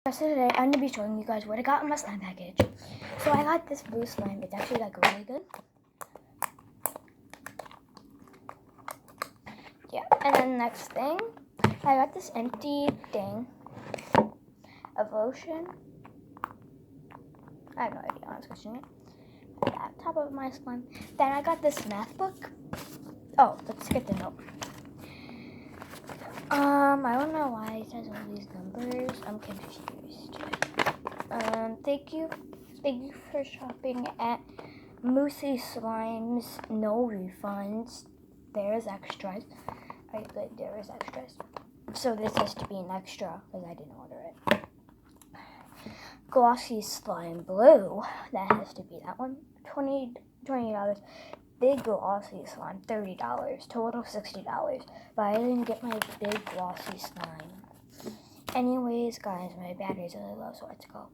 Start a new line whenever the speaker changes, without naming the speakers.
So today I'm going to be showing you guys what I got in my slime package. So I got this blue slime. It's actually like really good. Yeah, and then next thing, I got this empty thing of lotion. I have no idea how I'm switching it. At the top of my slime. Then I got this math book. Oh, let's get the note. I don't know why it says all these numbers. I'm confused. Thank you for shopping at Moosey Slimes. No refunds. There's extras. There is extras. So this has to be an extra because I didn't order it. Glossy Slime Blue. That has to be that one. $20. Big glossy slime, $30. Total $60. But I didn't get my big glossy slime. Anyways, guys, my battery's really low, so let's go.